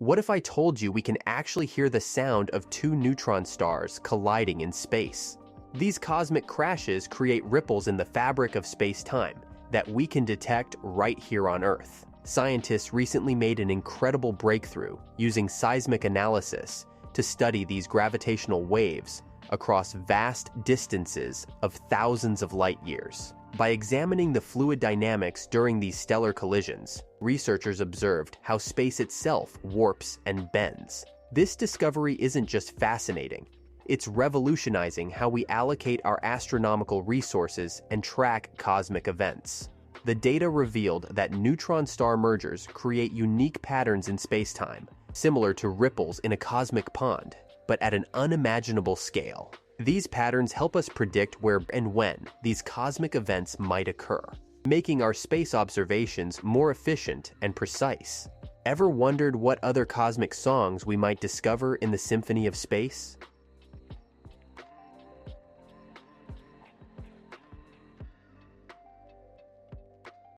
What if I told you we can actually hear the sound of two neutron stars colliding in space? These cosmic crashes create ripples in the fabric of space-time that we can detect right here on Earth. Scientists recently made an incredible breakthrough using seismic analysis to study these gravitational waves across vast distances of thousands of light years. By examining the fluid dynamics during these stellar collisions, researchers observed how space itself warps and bends. This discovery isn't just fascinating, it's revolutionizing how we allocate our astronomical resources and track cosmic events. The data revealed that neutron star mergers create unique patterns in spacetime, similar to ripples in a cosmic pond, but at an unimaginable scale. These patterns help us predict where and when these cosmic events might occur, making our space observations more efficient and precise. Ever wondered what other cosmic songs we might discover in the symphony of space?